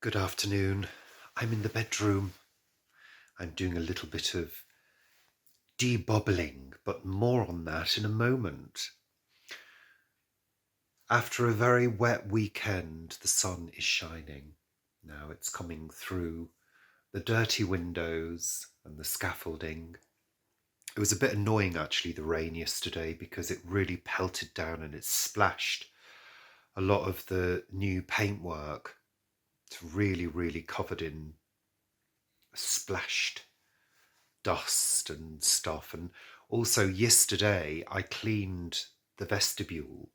Good afternoon. I'm in the bedroom. I'm doing a little bit of debobbling, but more on that in a moment. After a very wet weekend, the sun is shining. Now it's coming through the dirty windows and the scaffolding. It was a bit annoying actually, the rain yesterday, because it really pelted down and it splashed a lot of the new paintwork. It's really covered in splashed dust and stuff. And also yesterday I cleaned the vestibule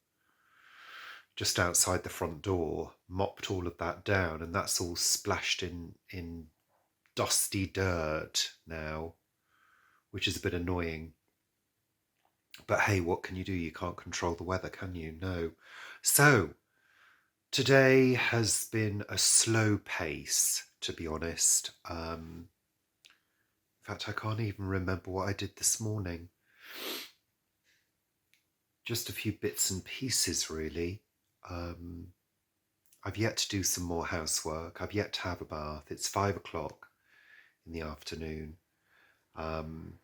just outside the front door, mopped all of that down, and that's all splashed in dusty dirt now, which is a bit annoying. But hey, what can you do? You can't control the weather, can you? No. So today has been a slow pace, to be honest. In fact, I can't even remember what I did this morning. Just a few bits and pieces, really. I've yet to do some more housework. I've yet to have a bath. It's 5 o'clock in the afternoon. I'm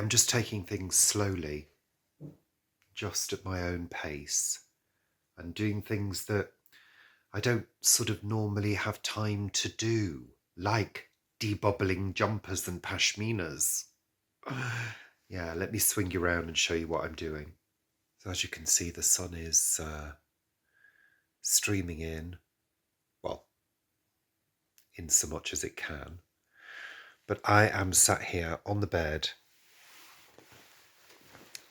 just taking things slowly, just at my own pace, and doing things that I don't sort of normally have time to do, like debobbling jumpers and pashminas. Yeah, let me swing you around and show you what I'm doing. So as you can see, the sun is streaming in, well, in so much as it can. But I am sat here on the bed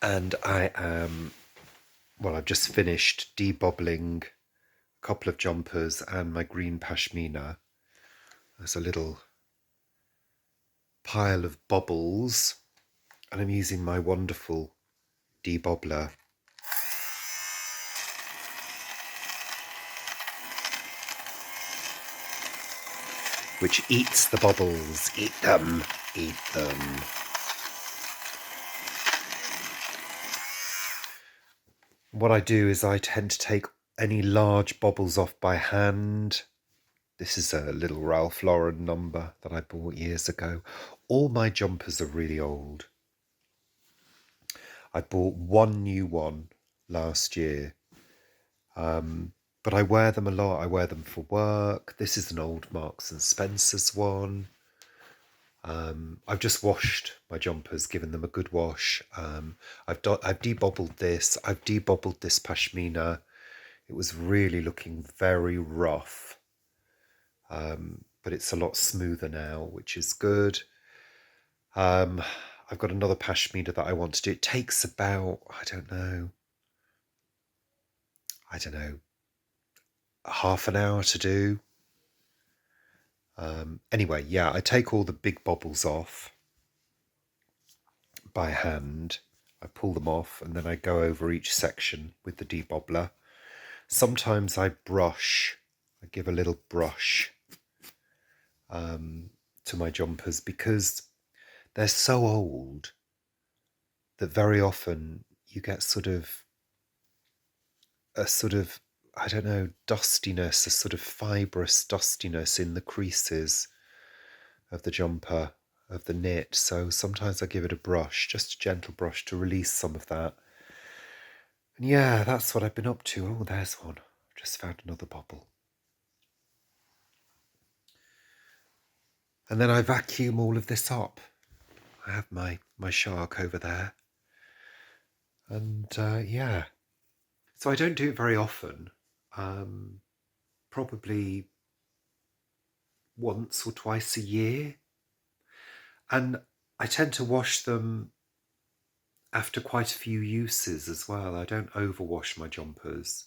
and I've just finished debobbling a couple of jumpers and my green pashmina. There's a little pile of bobbles and I'm using my wonderful debobbler. Which eats the bubbles. Eat them. Eat them. What I do is I tend to take any large bubbles off by hand. This is a little Ralph Lauren number that I bought years ago. All my jumpers are really old. I bought one new one last year. But I wear them a lot. I wear them for work. This is an old Marks and Spencer's one. I've just washed my jumpers, given them a good wash. I've debobbled this. I've debobbled this pashmina. It was really looking very rough. But it's a lot smoother now, which is good. I've got another pashmina that I want to do. It takes about, I don't know, half an hour to do. Anyway, yeah, I take all the big bobbles off by hand. I pull them off and then I go over each section with the debobbler. Sometimes I brush. I give a little brush to my jumpers because they're so old that very often you get I don't know, dustiness, a sort of fibrous dustiness in the creases of the jumper, of the knit. So sometimes I give it a brush, just a gentle brush to release some of that. And yeah, that's what I've been up to. Oh, there's one. Just found another bobble. And then I vacuum all of this up. I have my shark over there. And yeah. So I don't do it very often. Probably once or twice a year. And I tend to wash them after quite a few uses as well. I don't overwash my jumpers.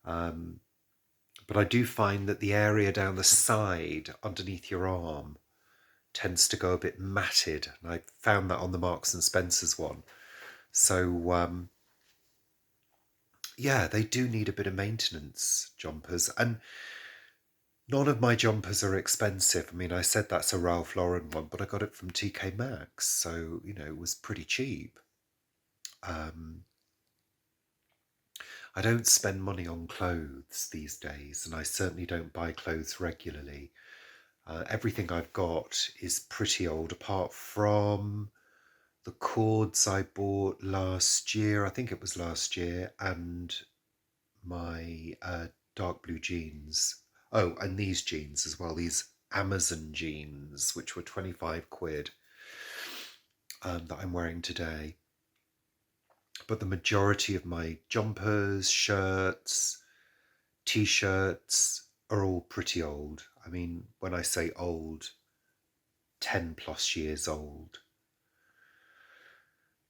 But I do find that the area down the side underneath your arm tends to go a bit matted. And I found that on the Marks and Spencer's one. So yeah, they do need a bit of maintenance, jumpers. And none of my jumpers are expensive. I mean, I said that's a Ralph Lauren one, but I got it from TK Maxx. So, it was pretty cheap. I don't spend money on clothes these days, and I certainly don't buy clothes regularly. Everything I've got is pretty old, apart from the cords I bought last year. I think it was last year, and my dark blue jeans. Oh, and these jeans as well, these Amazon jeans, which were 25 quid, that I'm wearing today. But the majority of my jumpers, shirts, t-shirts are all pretty old. I mean, when I say old, 10 plus years old.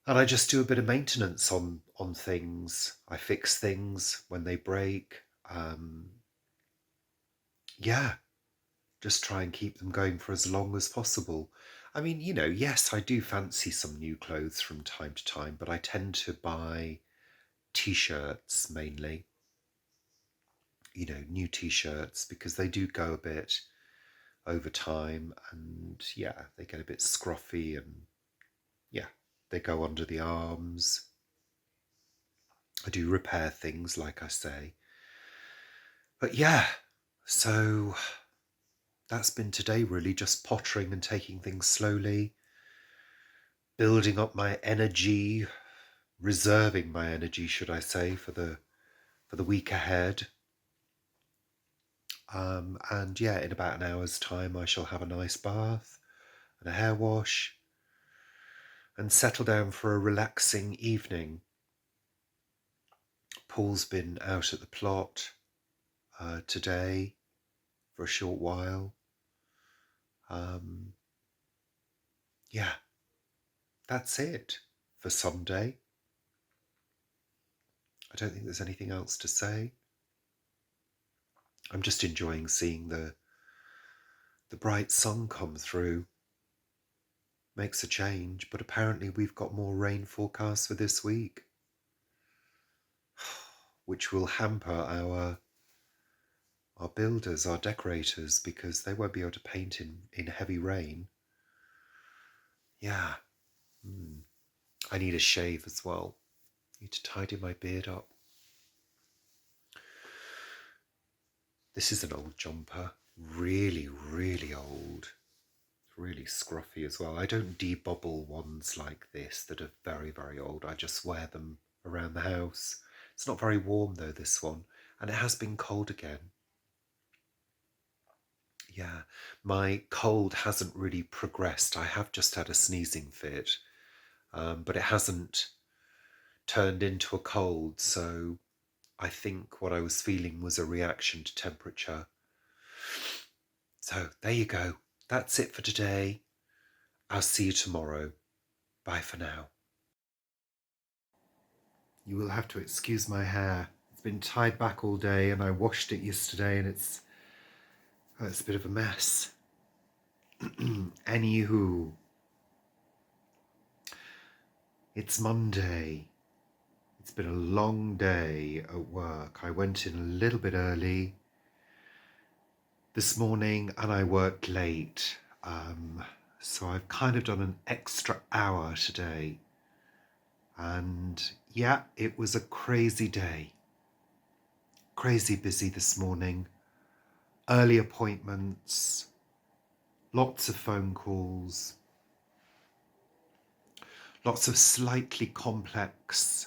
And I just do a bit of maintenance on things. I fix things when they break. Yeah, just try and keep them going for as long as possible. I mean, yes, I do fancy some new clothes from time to time, but I tend to buy t-shirts mainly. New t-shirts, because they do go a bit over time, and yeah, they get a bit scruffy, and yeah, they go under the arms. I do repair things, like I say. But yeah, so that's been today, really, just pottering and taking things slowly, building up my energy, reserving my energy, should I say, for the week ahead. And yeah, in about an hour's time, I shall have a nice bath and a hair wash and settle down for a relaxing evening. Paul's been out at the plot today for a short while. Yeah, that's it for Sunday. I don't think there's anything else to say. I'm just enjoying seeing the bright sun come through. Makes a change, but apparently we've got more rain forecast for this week, which will hamper our builders, our decorators, because they won't be able to paint in heavy rain. Yeah. I need a shave as well. Need to tidy my beard up. This is an old jumper. Really, really old. Really scruffy as well. I don't debubble ones like this that are very, very old. I just wear them around the house. It's not very warm though, this one. And it has been cold again. Yeah, my cold hasn't really progressed. I have just had a sneezing fit, but it hasn't turned into a cold. So I think what I was feeling was a reaction to temperature. So there you go. That's it for today. I'll see you tomorrow. Bye for now. You will have to excuse my hair. It's been tied back all day, and I washed it yesterday, and it's a bit of a mess. Anywho, it's Monday. It's been a long day at work. I went in a little bit early this morning and I worked late. So I've kind of done an extra hour today. And yeah, it was a crazy day. Crazy busy this morning. Early appointments, lots of phone calls, lots of slightly complex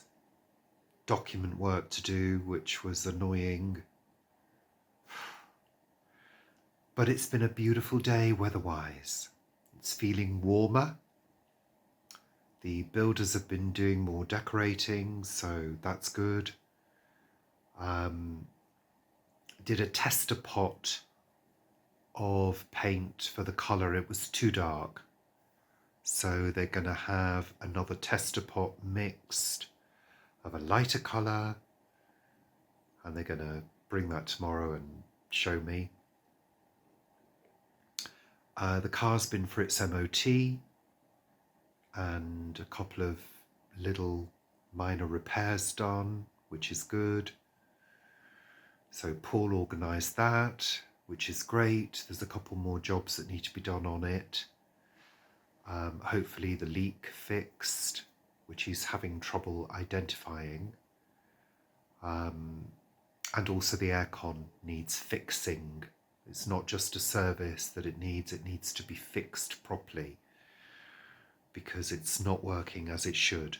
document work to do, which was annoying. But it's been a beautiful day weather-wise. It's feeling warmer. The builders have been doing more decorating, so that's good. Did a tester pot of paint for the colour. It was too dark. So they're going to have another tester pot mixed of a lighter colour, and they're going to bring that tomorrow and show me. The car's been for its MOT, and a couple of little minor repairs done, which is good. So Paul organised that, which is great. There's a couple more jobs that need to be done on it. Hopefully the leak fixed, which he's having trouble identifying. And also the aircon needs fixing. It's not just a service that it needs to be fixed properly because it's not working as it should.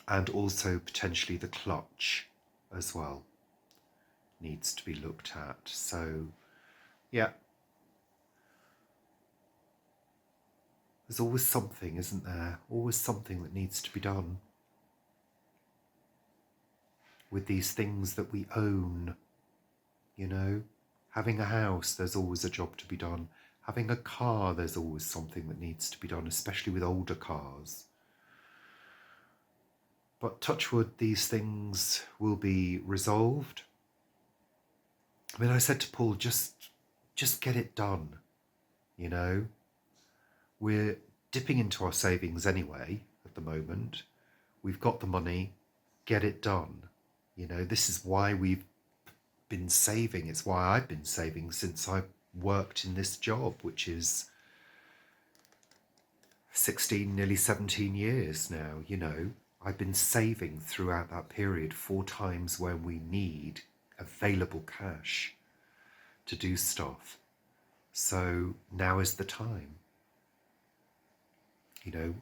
And also potentially the clutch as well needs to be looked at. So yeah, there's always something, isn't there? Always something that needs to be done with these things that we own. You know, having a house, there's always a job to be done. Having a car, there's always something that needs to be done, especially with older cars. But touch wood, these things will be resolved. I mean, I said to Paul, just get it done, you know. We're dipping into our savings anyway at the moment. We've got the money, get it done. You know, this is why we've been saving. It's why I've been saving since I worked in this job, which is 16, nearly 17 years now, you know. I've been saving throughout that period 4 times when we need available cash to do stuff. So now is the time. You know,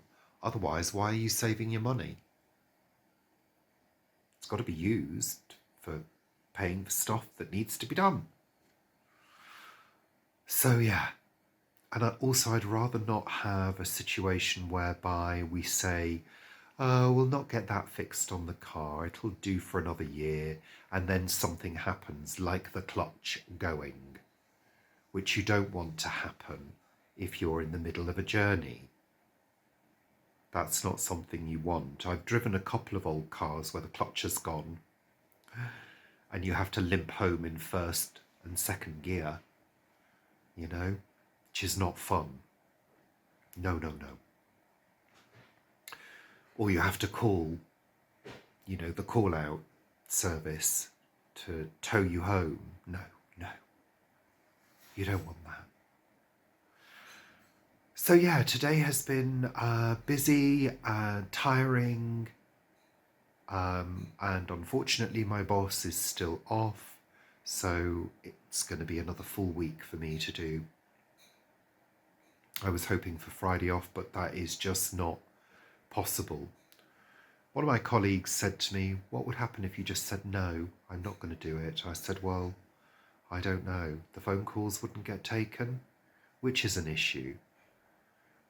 otherwise, why are you saving your money? It's got to be used for paying for stuff that needs to be done. So yeah, and I'd rather not have a situation whereby we say, oh, we'll not get that fixed on the car, it'll do for another year, and then something happens like the clutch going, which you don't want to happen if you're in the middle of a journey. That's not something you want. I've driven a couple of old cars where the clutch has gone and you have to limp home in first and second gear, you know, which is not fun. No. Or you have to call, you know, the call out service to tow you home. No. You don't want that. So yeah, today has been busy and tiring. And unfortunately my boss is still off. So it's going to be another full week for me to do. I was hoping for Friday off, but that is just not possible. One of my colleagues said to me, what would happen if you just said, no, I'm not going to do it? I said, well, I don't know. The phone calls wouldn't get taken, which is an issue.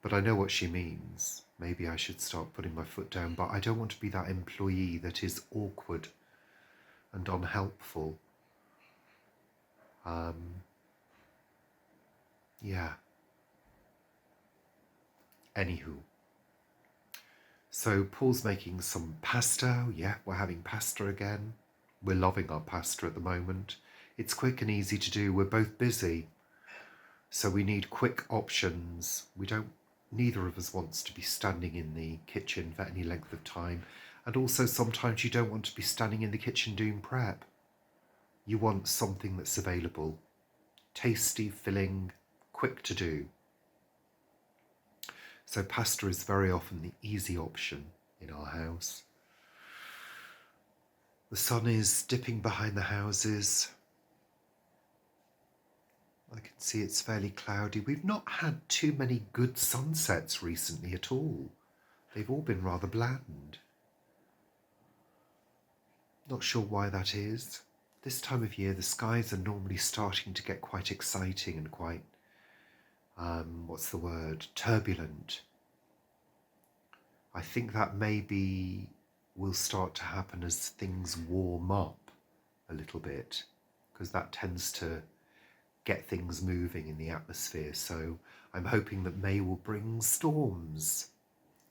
But I know what she means. Maybe I should start putting my foot down, but I don't want to be that employee that is awkward and unhelpful. Yeah. Anywho. So Paul's making some pasta. Yeah, we're having pasta again. We're loving our pasta at the moment. It's quick and easy to do. We're both busy. So we need quick options. Neither of us wants to be standing in the kitchen for any length of time. And also sometimes you don't want to be standing in the kitchen doing prep. You want something that's available. Tasty, filling, quick to do. So pasta is very often the easy option in our house. The sun is dipping behind the houses. I can see it's fairly cloudy. We've not had too many good sunsets recently at all. They've all been rather bland. Not sure why that is. This time of year, the skies are normally starting to get quite exciting and quite, turbulent. I think that maybe will start to happen as things warm up a little bit, because that tends to get things moving in the atmosphere. So I'm hoping that May will bring storms.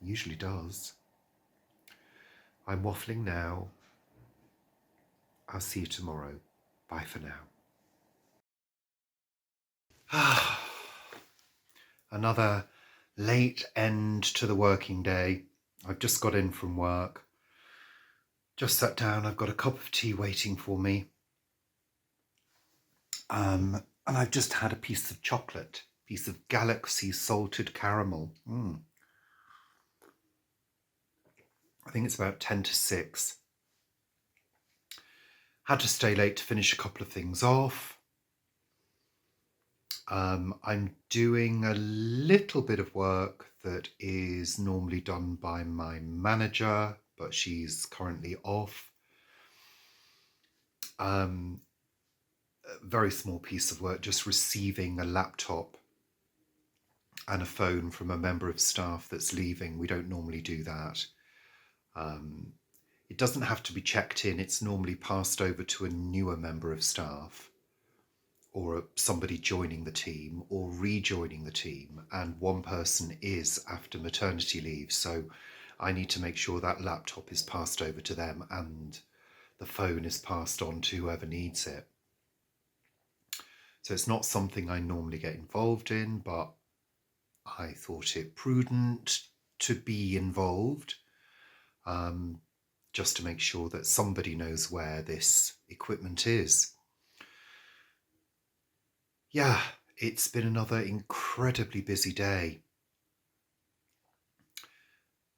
Usually does. I'm waffling now. I'll see you tomorrow. Bye for now. Another late end to the working day. I've just got in from work. Just sat down. I've got a cup of tea waiting for me. And I've just had a piece of chocolate, piece of Galaxy salted caramel. I think it's about 10 to 6. Had to stay late to finish a couple of things off. I'm doing a little bit of work that is normally done by my manager, but she's currently off. A very small piece of work, just receiving a laptop and a phone from a member of staff that's leaving. We don't normally do that. It doesn't have to be checked in. It's normally passed over to a newer member of staff or somebody joining the team or rejoining the team, and one person is after maternity leave. So I need to make sure that laptop is passed over to them and the phone is passed on to whoever needs it. So it's not something I normally get involved in, but I thought it prudent to be involved, just to make sure that somebody knows where this equipment is. Yeah, it's been another incredibly busy day.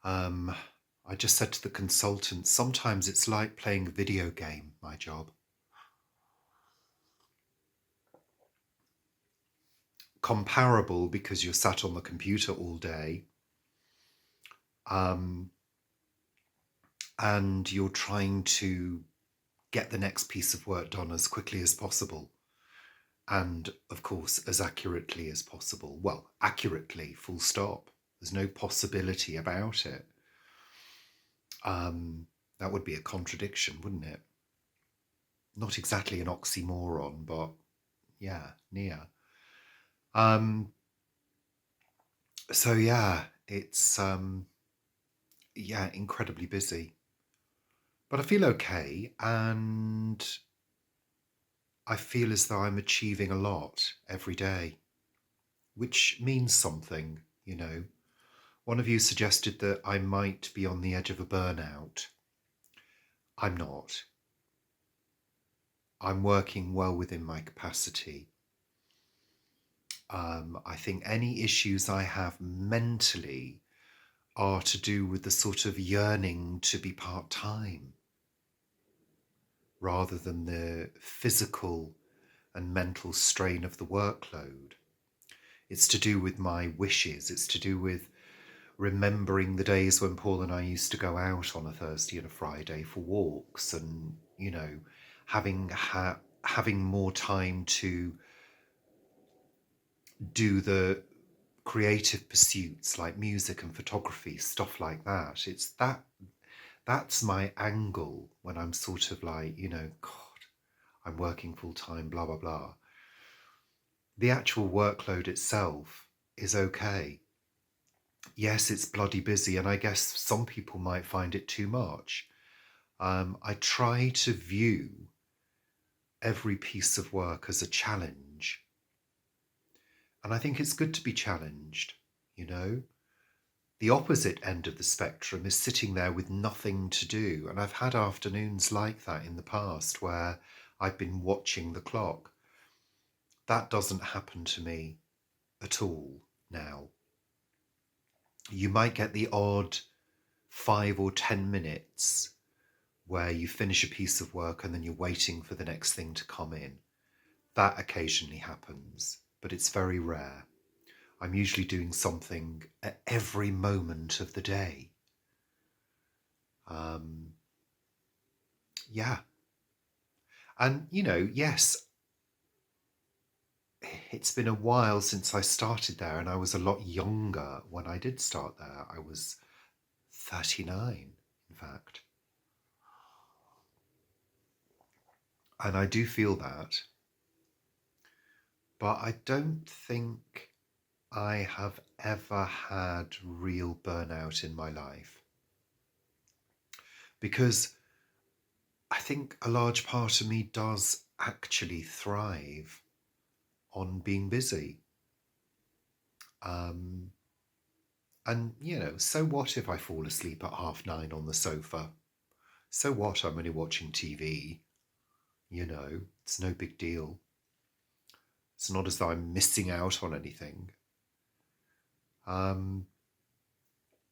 I just said to the consultant, sometimes it's like playing a video game, my job. Comparable because you're sat on the computer all day, and you're trying to get the next piece of work done as quickly as possible. And of course, as accurately as possible. Well, accurately, full stop. There's no possibility about it. That would be a contradiction, wouldn't it? Not exactly an oxymoron, but yeah, near. So yeah, it's incredibly busy. But I feel okay, and I feel as though I'm achieving a lot every day, which means something, you know. One of you suggested that I might be on the edge of a burnout. I'm not. I'm working well within my capacity. I think any issues I have mentally are to do with the sort of yearning to be part-time rather than the physical and mental strain of the workload. It's to do with my wishes. It's to do with remembering the days when Paul and I used to go out on a Thursday and a Friday for walks, and, you know, having more time to do the creative pursuits like music and photography, stuff like that. It's that's my angle when I'm sort of like, you know, God, I'm working full time, blah, blah, blah. The actual workload itself is okay. Yes, it's bloody busy, and I guess some people might find it too much. I try to view every piece of work as a challenge. And I think it's good to be challenged, you know? The opposite end of the spectrum is sitting there with nothing to do. And I've had afternoons like that in the past where I've been watching the clock. That doesn't happen to me at all now. You might get the odd 5 or 10 minutes where you finish a piece of work and then you're waiting for the next thing to come in. That occasionally happens, but it's very rare. I'm usually doing something at every moment of the day. Yeah. And, you know, yes, it's been a while since I started there, and I was a lot younger when I did start there. I was 39, in fact. And I do feel that. But I don't think I have ever had real burnout in my life. Because I think a large part of me does actually thrive on being busy. And, you know, so what if I fall asleep at 9:30 on the sofa? So what? I'm only watching TV. You know, it's no big deal. It's not as though I'm missing out on anything.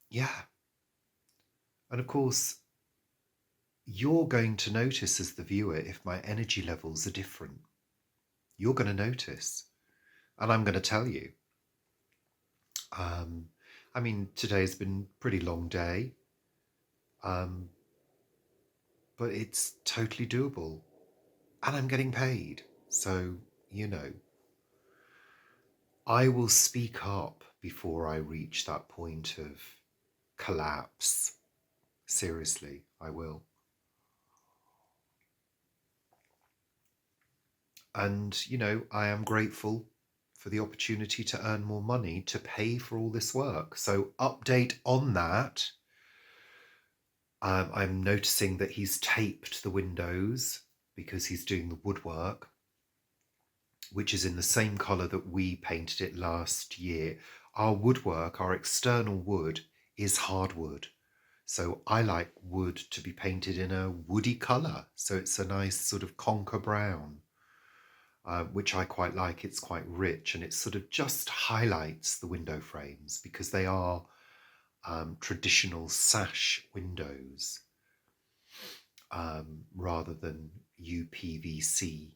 Yeah. And of course, you're going to notice as the viewer if my energy levels are different. You're going to notice. And I'm going to tell you. I mean, today's been a pretty long day, um, but it's totally doable. And I'm getting paid. So, you know, I will speak up before I reach that point of collapse. Seriously, I will. And, you know, I am grateful for the opportunity to earn more money to pay for all this work. So, update on that. I'm noticing that he's taped the windows because he's doing the woodwork, which is in the same colour that we painted it last year. Our woodwork, our external wood, is hardwood. So I like wood to be painted in a woody colour. So it's a nice sort of conker brown, which I quite like. It's quite rich and it sort of just highlights the window frames because they are traditional sash windows rather than UPVC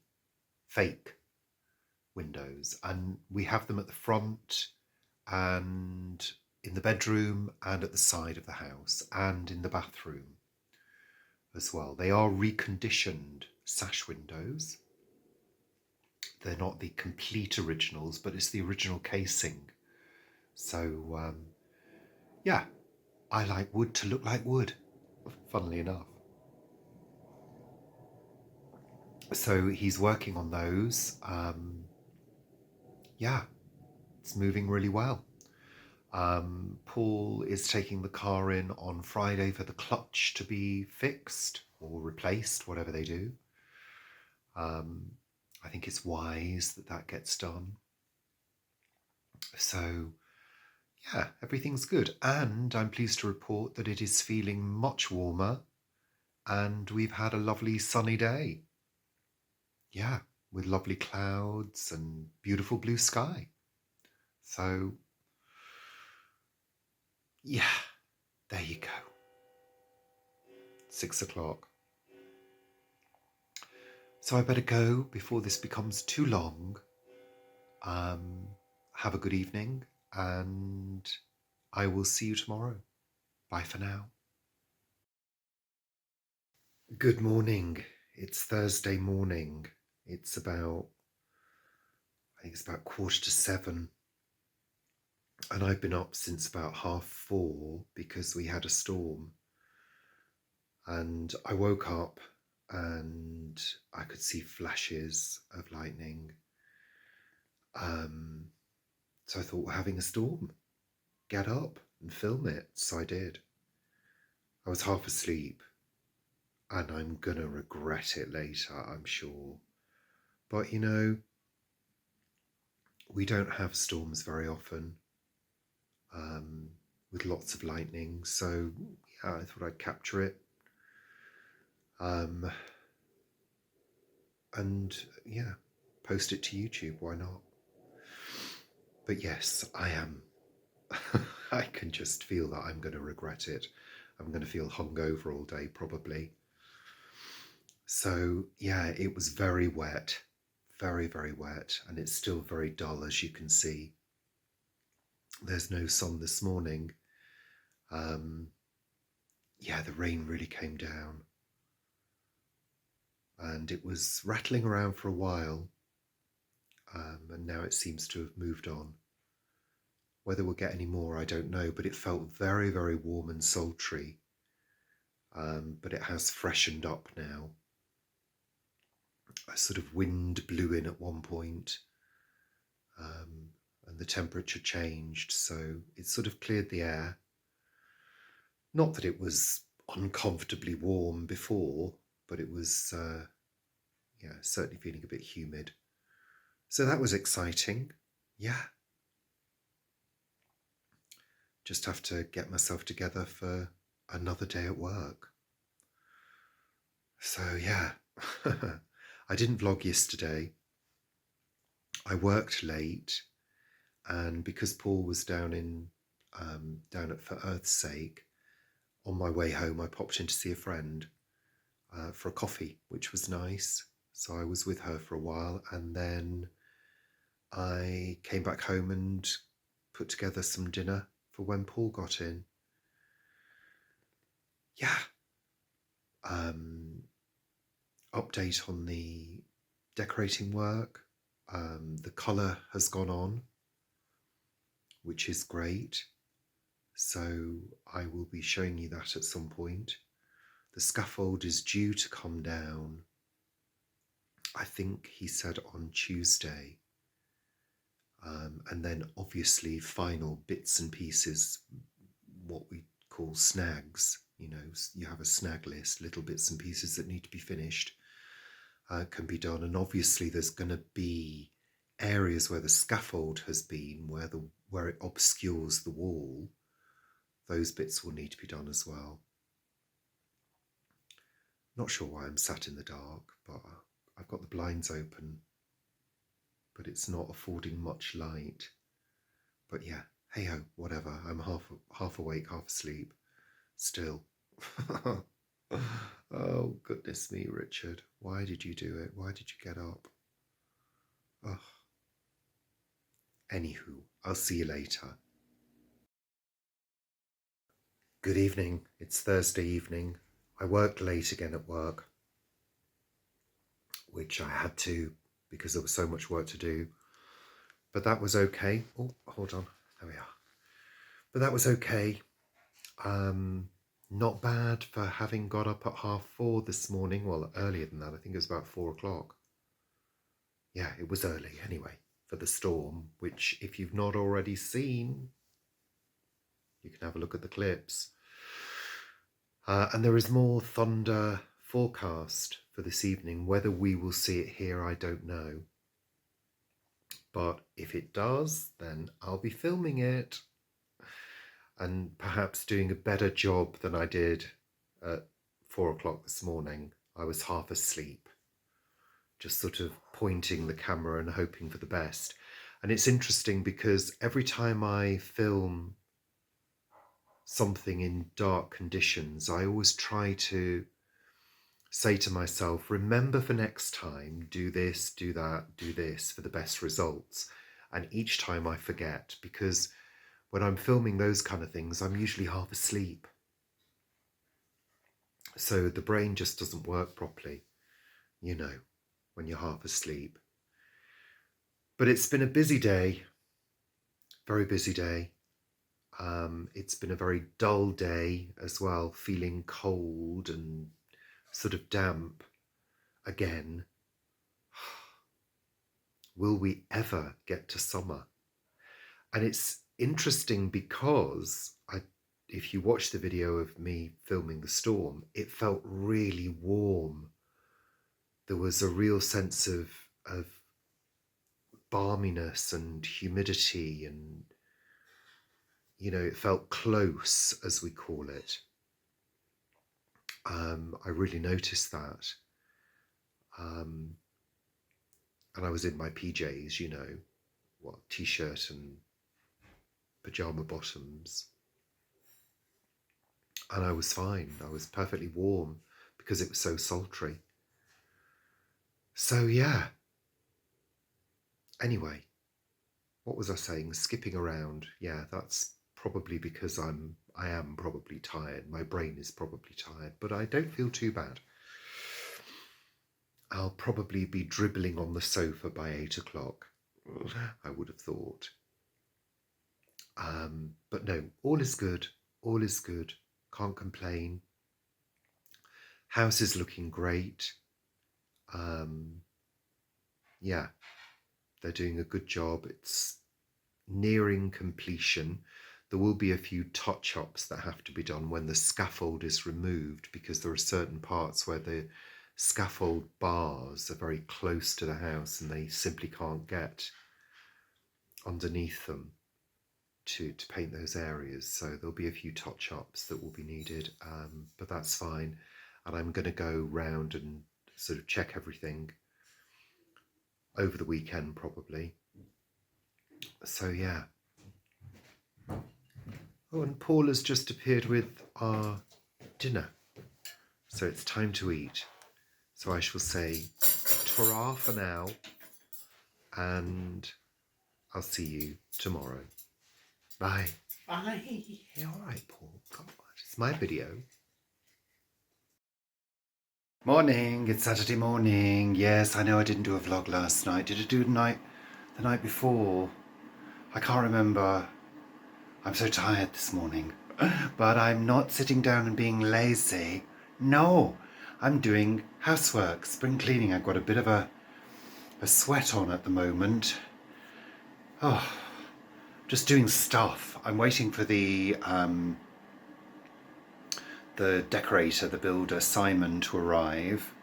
fake windows. And we have them at the front and in the bedroom and at the side of the house and in the bathroom as well. They are reconditioned sash windows. They're not the complete originals, but it's the original casing. So, yeah, I like wood to look like wood, funnily enough. So he's working on those. Yeah, it's moving really well. Paul is taking the car in on Friday for the clutch to be fixed or replaced, whatever they do. I think it's wise that that gets done. So, yeah, everything's good. And I'm pleased to report that it is feeling much warmer and we've had a lovely sunny day. Yeah, with lovely clouds and beautiful blue sky. So, yeah, there you go. 6 o'clock. So I better go before this becomes too long. Have a good evening and I will see you tomorrow. Bye for now. Good morning. It's Thursday morning. It's about, I think it's about 7:15. And I've been up since about 4:30 because we had a storm. And I woke up and I could see flashes of lightning. So I thought, we're having a storm. Get up and film it. So I did. I was half asleep and I'm gonna regret it later, I'm sure. But you know, we don't have storms very often with lots of lightning. So yeah, I thought I'd capture it. And yeah, post it to YouTube. Why not? But yes, I am. I can just feel that I'm going to regret it. I'm going to feel hungover all day, probably. So, yeah, it was very wet. Very, very wet. And it's still very dull, as you can see. There's no sun this morning. Yeah, the rain really came down. And it was rattling around for a while. And now it seems to have moved on. Whether we'll get any more, I don't know, but it felt very, very warm and sultry. But it has freshened up now. A sort of wind blew in at one point, and the temperature changed, so it sort of cleared the air. Not that it was uncomfortably warm before, but it was, yeah, certainly feeling a bit humid. So that was exciting. Yeah. Just have to get myself together for another day at work. So yeah, I didn't vlog yesterday. I worked late, and because Paul was down at For Earth's Sake, on my way home I popped in to see a friend. for a coffee, which was nice. So I was with her for a while, and then I came back home and put together some dinner for when Paul got in. Yeah. Update on the decorating work. The colour has gone on, which is great. So I will be showing you that at some point. The scaffold is due to come down, I think he said on Tuesday. And then obviously final bits and pieces, what we call snags. You know, you have a snag list, little bits and pieces that need to be finished, can be done. And obviously there's going to be areas where the scaffold has been, where it obscures the wall. Those bits will need to be done as well. Not sure why I'm sat in the dark, but I've got the blinds open, but it's not affording much light. But yeah, hey ho, whatever. I'm half awake, half asleep still. Oh, goodness me, Richard. Why did you do it? Why did you get up? Ugh. Anywho, I'll see you later. Good evening. It's Thursday evening. I worked late again at work, which I had to because there was so much work to do. But that was okay. Oh, hold on. There we are. But that was okay. Not bad for having got up at 4:30 this morning. Well, earlier than that. I think it was about 4 o'clock. Yeah, it was early anyway for the storm, which if you've not already seen, you can have a look at the clips. And there is more thunder forecast for this evening. Whether we will see it here, I don't know. But if it does, then I'll be filming it and perhaps doing a better job than I did at 4 o'clock this morning. I was half asleep, just sort of pointing the camera and hoping for the best. And it's interesting because every time I film something in dark conditions, I always try to say to myself, remember for next time, do this, do that, do this for the best results. And each time I forget, because when I'm filming those kind of things, I'm usually half asleep. So the brain just doesn't work properly, you know, when you're half asleep. But it's been a busy day, very busy day. It's been a very dull day as well, feeling cold and sort of damp again. Will we ever get to summer? And it's interesting because if you watch the video of me filming the storm, it felt really warm. There was a real sense of balminess and humidity, and you know, it felt close, as we call it. I really noticed that. And I was in my PJs, you know, t-shirt and pajama bottoms. And I was fine. I was perfectly warm because it was so sultry. So yeah. Anyway, what was I saying? Skipping around. Yeah, that's probably because I am probably tired. My brain is probably tired, but I don't feel too bad. I'll probably be dribbling on the sofa by 8 o'clock, I would have thought. But no, all is good. All is good. Can't complain. House is looking great. Yeah, they're doing a good job. It's nearing completion. There will be a few touch-ups that have to be done when the scaffold is removed, because there are certain parts where the scaffold bars are very close to the house and they simply can't get underneath them to paint those areas. So there'll be a few touch-ups that will be needed, but that's fine. And I'm going to go round and sort of check everything over the weekend probably. So yeah. Oh, and Paul has just appeared with our dinner. So it's time to eat. So I shall say ta-ra for now, and I'll see you tomorrow. Bye. Bye. Yeah, all right, Paul. Come on. It's my video. Morning. It's Saturday morning. Yes, I know I didn't do a vlog last night. Did I do the night before? I can't remember. I'm so tired this morning. But I'm not sitting down and being lazy. No, I'm doing housework, spring cleaning. I've got a bit of a sweat on at the moment. Oh, just doing stuff. I'm waiting for the decorator, the builder, Simon, to arrive.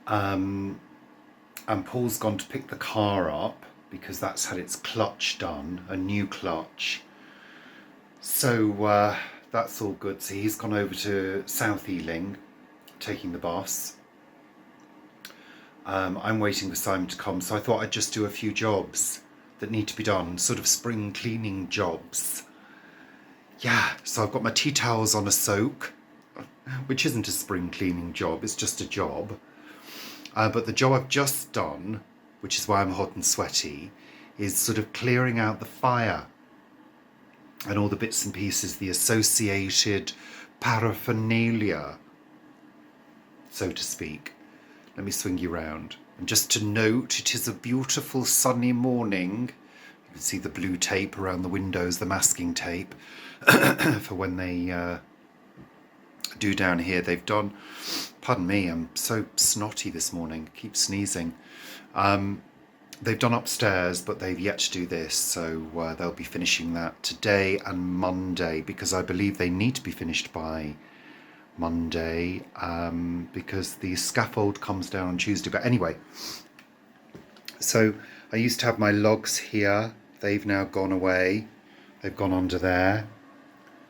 And Paul's gone to pick the car up because that's had its clutch done, a new clutch. So that's all good. So he's gone over to South Ealing, taking the bus. I'm waiting for Simon to come, so I thought I'd just do a few jobs that need to be done, sort of spring cleaning jobs. Yeah, so I've got my tea towels on a soak, which isn't a spring cleaning job, it's just a job. But the job I've just done, which is why I'm hot and sweaty, is sort of clearing out the fire and all the bits and pieces, the associated paraphernalia, so to speak. Let me swing you round. And just to note, it is a beautiful sunny morning. You can see the blue tape around the windows, the masking tape, for when they do down here. They've done, pardon me, I'm so snotty this morning, keep sneezing. They've done upstairs, but they've yet to do this, so they'll be finishing that today and Monday, because I believe they need to be finished by Monday, because the scaffold comes down on Tuesday. But anyway, so I used to have my logs here. They've now gone away. They've gone under there.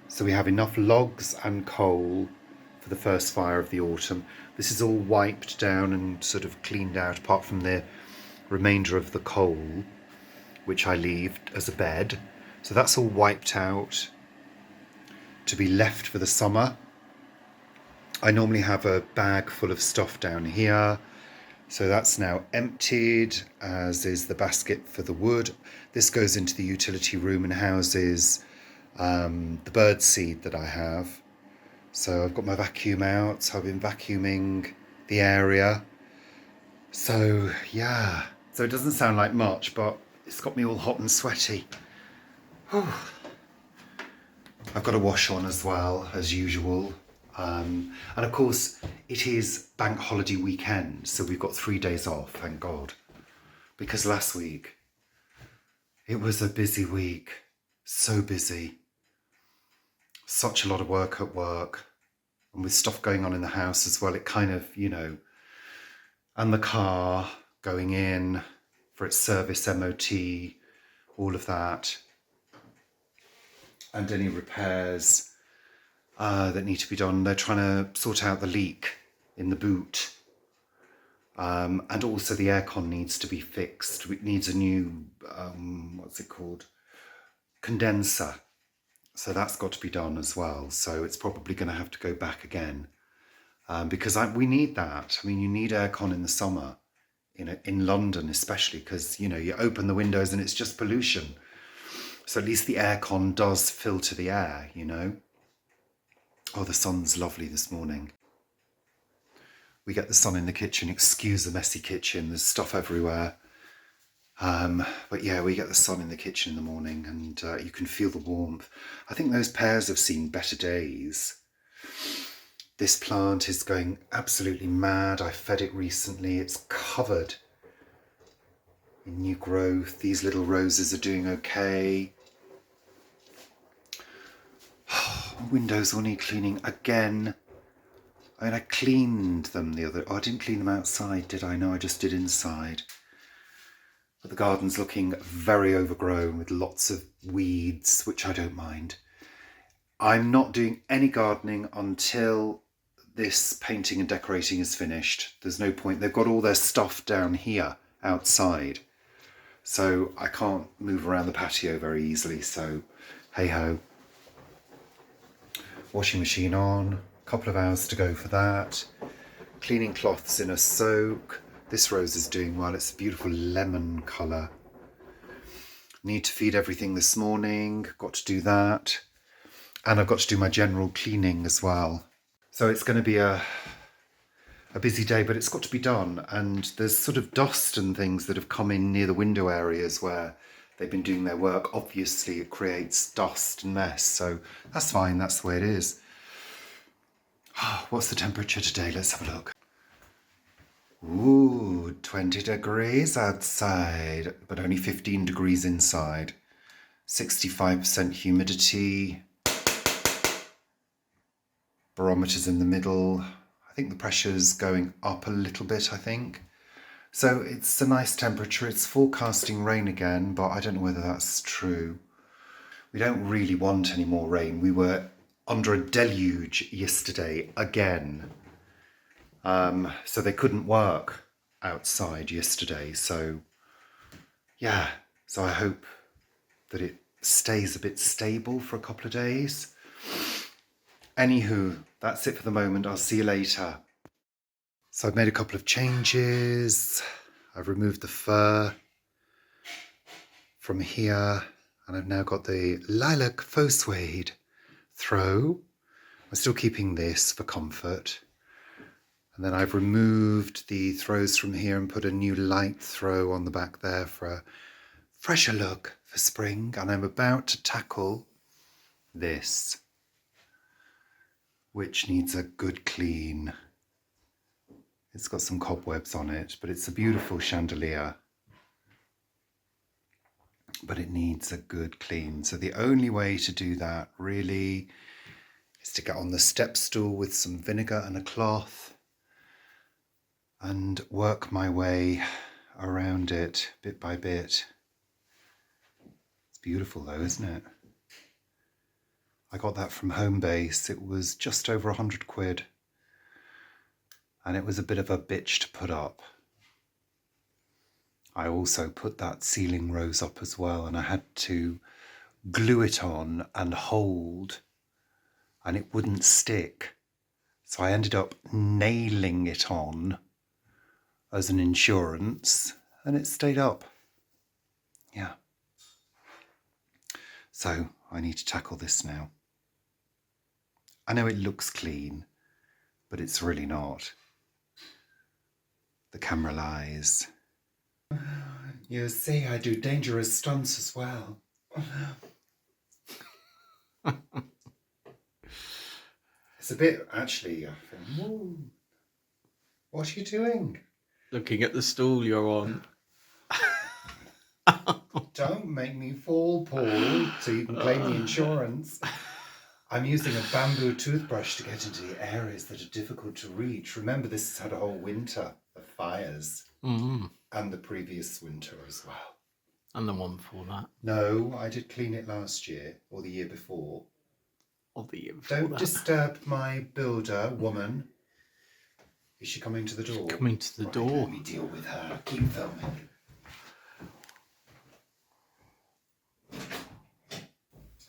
So we have enough logs and coal for the first fire of the autumn. This is all wiped down and sort of cleaned out, apart from the remainder of the coal, which I leave as a bed. So that's all wiped out to be left for the summer. I normally have a bag full of stuff down here, so that's now emptied, as is the basket for the wood. This goes into the utility room and houses the bird seed that I have. So I've got my vacuum out, so I've been vacuuming the area. So yeah, so it doesn't sound like much, but it's got me all hot and sweaty. Whew. I've got a wash on as well, as usual. And of course, it is bank holiday weekend, so we've got 3 days off, thank God. Because last week, it was a busy week. So busy. Such a lot of work at work. And with stuff going on in the house as well, it kind of, you know, and the car going in for its service, MOT, all of that. And any repairs that need to be done. They're trying to sort out the leak in the boot. And also the aircon needs to be fixed. It needs a new, what's it called? Condenser. So that's got to be done as well. So it's probably going to have to go back again. Because we need that. I mean, you need aircon in the summer, in London especially, because, you know, you open the windows and it's just pollution. So at least the aircon does filter the air, you know. Oh, the sun's lovely this morning. We get the sun in the kitchen. Excuse the messy kitchen. There's stuff everywhere. But yeah, we get the sun in the kitchen in the morning, and you can feel the warmth. I think those pears have seen better days. This plant is going absolutely mad. I fed it recently. It's covered in new growth. These little roses are doing okay. Windows will need cleaning again. I mean, I cleaned them the other... Oh, I didn't clean them outside, did I? No, I just did inside. But the garden's looking very overgrown with lots of weeds, which I don't mind. I'm not doing any gardening until this painting and decorating is finished. There's no point. They've got all their stuff down here outside. So I can't move around the patio very easily. So, hey-ho. Washing machine on. Couple of hours to go for that. Cleaning cloths in a soak. This rose is doing well. It's a beautiful lemon colour. Need to feed everything this morning. Got to do that. And I've got to do my general cleaning as well. So it's going to be a busy day, but it's got to be done. And there's sort of dust and things that have come in near the window areas where they've been doing their work. Obviously, it creates dust and mess. So that's fine. That's the way it is. What's the temperature today? Let's have a look. Ooh, 20 degrees outside, but only 15 degrees inside. 65% humidity. Barometer's in the middle. I think the pressure's going up a little bit, I think. So it's a nice temperature. It's forecasting rain again, but I don't know whether that's true. We don't really want any more rain. We were under a deluge yesterday again. So they couldn't work outside yesterday. So yeah, so I hope that it stays a bit stable for a couple of days. Anywho, that's it for the moment. I'll see you later. So I've made a couple of changes. I've removed the fur from here, and I've now got the lilac faux suede throw. I'm still keeping this for comfort. And then I've removed the throws from here and put a new light throw on the back there for a fresher look for spring. And I'm about to tackle this, which needs a good clean. It's got some cobwebs on it, but it's a beautiful chandelier. But it needs a good clean. So the only way to do that really is to get on the step stool with some vinegar and a cloth and work my way around it bit by bit. It's beautiful though, isn't it? I got that from Homebase. It was just over 100 quid. And it was a bit of a bitch to put up. I also put that ceiling rose up as well, and I had to glue it on and hold, and it wouldn't stick. So I ended up nailing it on as an insurance, and it stayed up. Yeah. So I need to tackle this now. I know it looks clean, but it's really not. The camera lies. You see, I do dangerous stunts as well. It's a bit, actually, I think, whoa. What are you doing? Looking at the stool you're on. Don't make me fall, Paul, so you can claim the insurance. I'm using a bamboo toothbrush to get into the areas that are difficult to reach. Remember, this has had a whole winter of fires. And the previous winter as well. And the one before that. No, I did clean it last year, or the year before. Or the year before Don't that. disturb my builder woman. Is she coming to the door? She's coming to the door. Let me deal with her. Keep filming.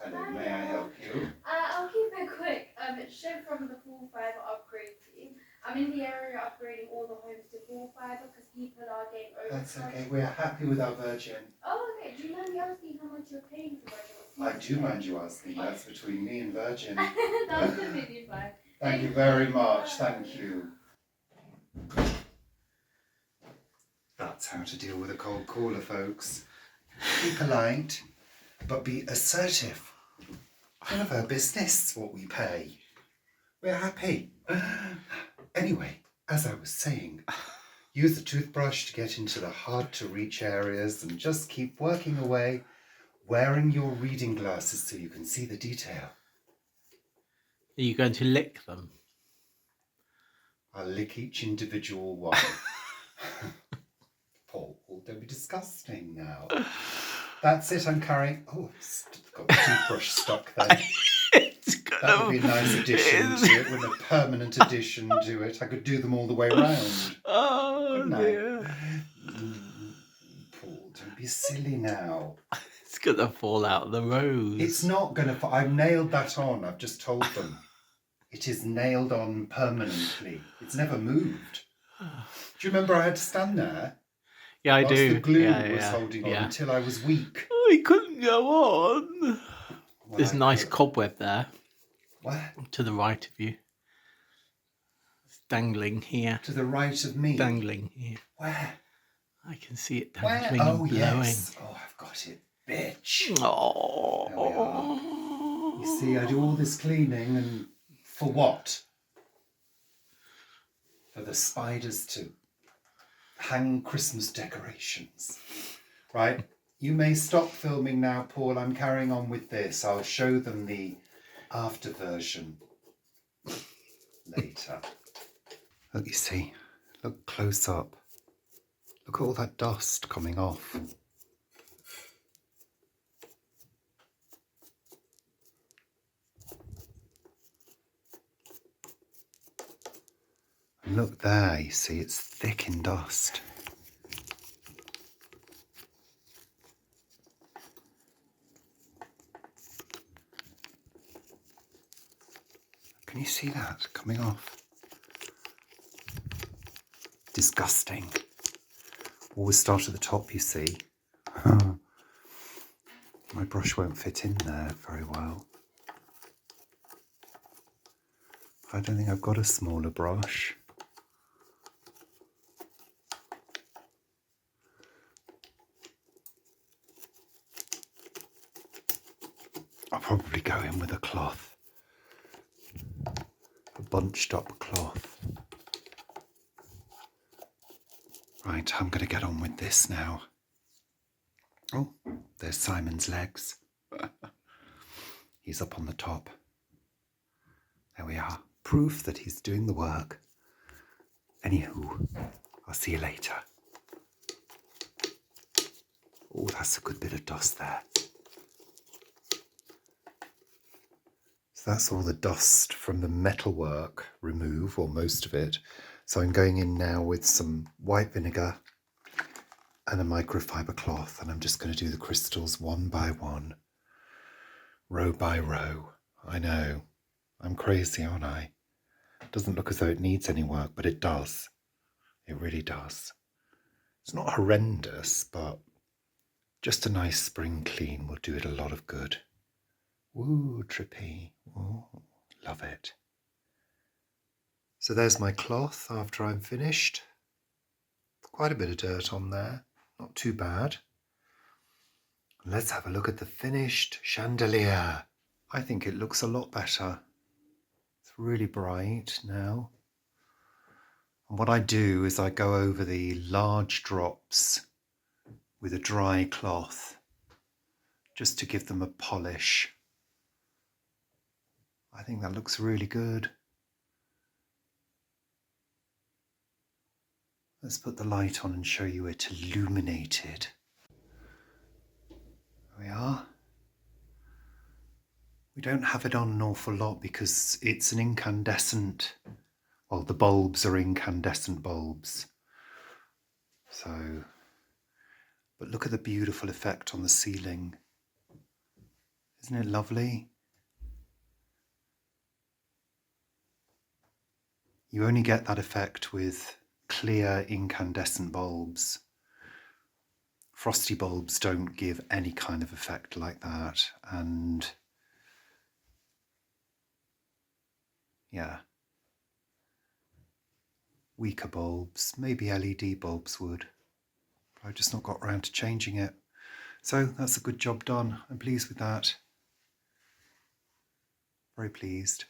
Hello, may I help you? I'll keep it quick. It's Shiv from the full fibre upgrade team. I'm in the area upgrading all the homes to full fibre because people are getting over. That's okay. We're happy with our Virgin. Oh, okay. Do you mind me asking how much you're paying for Virgin? I do mind you asking. That's between me and Virgin. That's completely fine. Thank you very much. Thank you. That's how to deal with a cold caller, folks. Be polite, but be assertive. None of our business what we pay. We're happy. Anyway, as I was saying, use the toothbrush to get into the hard-to-reach areas and just keep working away, wearing your reading glasses so you can see the detail. Are you going to lick them? I'll lick each individual one. Paul, don't be disgusting now. That's it, I'm carrying... Oh, I've got the toothbrush stuck there. That would be a nice addition to it, with a permanent addition to it. I could do them all the way around. Oh, dear. Paul, don't be silly now. It's going to fall out of the rose. It's not going to... I've nailed that on. I've just told them. It is nailed on permanently. It's never moved. Do you remember I had to stand there? Yeah, I Whilst do. the glue Yeah, was yeah, holding on yeah. until I was weak. Oh, he couldn't go on. Well, There's a nice cobweb there Where? to the right of you. It's dangling here. To the right of me? Dangling here. Where? I can see it Where? dangling Oh, and blowing. yes. Oh, I've got it. Bitch. Oh. There we are. You see, I do all this cleaning and for what? For the spiders to hang Christmas decorations. Right? You may stop filming now, Paul. I'm carrying on with this. I'll show them the after version later. Look, you see. Look close up. Look at all that dust coming off. And look there, you see, it's thick in dust. Can you see that coming off? Disgusting. Always start at the top, you see. My brush won't fit in there very well. I don't think I've got a smaller brush. I'll probably go in with a cloth. A bunched up cloth. Right, I'm going to get on with this now. Oh, there's Simon's legs. He's up on the top. There we are. Proof that he's doing the work. Anywho, I'll see you later. Oh, that's a good bit of dust there. So that's all the dust from the metalwork removed, or most of it. So I'm going in now with some white vinegar and a microfiber cloth, and I'm just going to do the crystals one by one, row by row. I know, I'm crazy, aren't I? It doesn't look as though it needs any work, but it does. It really does. It's not horrendous, but just a nice spring clean will do it a lot of good. Woo, trippy. Ooh, love it. So there's my cloth after I'm finished. Quite a bit of dirt on there. Not too bad. Let's have a look at the finished chandelier. I think it looks a lot better. It's really bright now. And what I do is I go over the large drops with a dry cloth just to give them a polish. I think that looks really good. Let's put the light on and show you it illuminated. There we are. We don't have it on an awful lot because it's an incandescent, well, the bulbs are incandescent bulbs. So, but look at the beautiful effect on the ceiling. Isn't it lovely? You only get that effect with clear incandescent bulbs. Frosty bulbs don't give any kind of effect like that, and yeah, weaker bulbs, maybe LED bulbs would. I've just not got around to changing it. So that's a good job done. I'm pleased with that. Very pleased.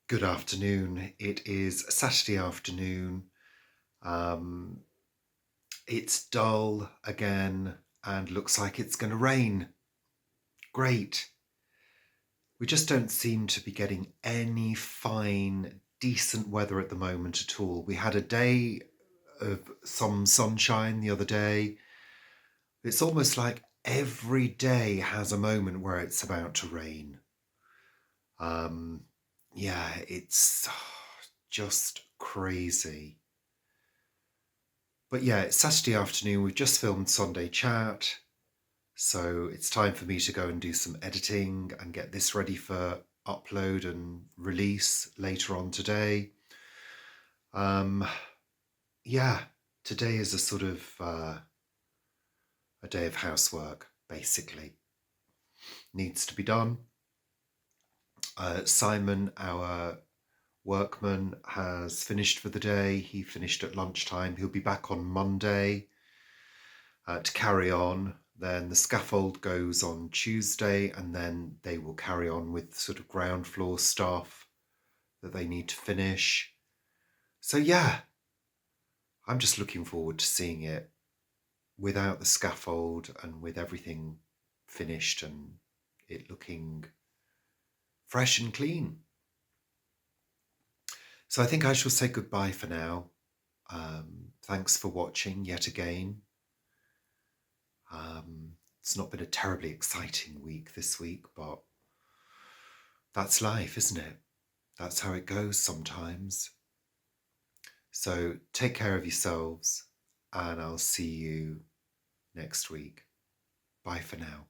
Good afternoon. It is Saturday afternoon. It's dull again and looks like it's going to rain. Great. We just don't seem to be getting any fine, decent weather at the moment at all. We had a day of some sunshine the other day. It's almost like every day has a moment where it's about to rain. Yeah, it's just crazy. But yeah, it's Saturday afternoon. We've just filmed Sunday Chat. So it's time for me to go and do some editing and get this ready for upload and release later on today. Yeah, today is a sort of a day of housework, basically. Needs to be done. Simon, our workman, has finished for the day. He finished at lunchtime. He'll be back on Monday to carry on. Then the scaffold goes on Tuesday, and then they will carry on with sort of ground floor stuff that they need to finish. So yeah, I'm just looking forward to seeing it without the scaffold and with everything finished and it looking fresh and clean. So I think I shall say goodbye for now. Thanks for watching yet again. It's not been a terribly exciting week this week, but that's life, isn't it? That's how it goes sometimes. So take care of yourselves, and I'll see you next week. Bye for now.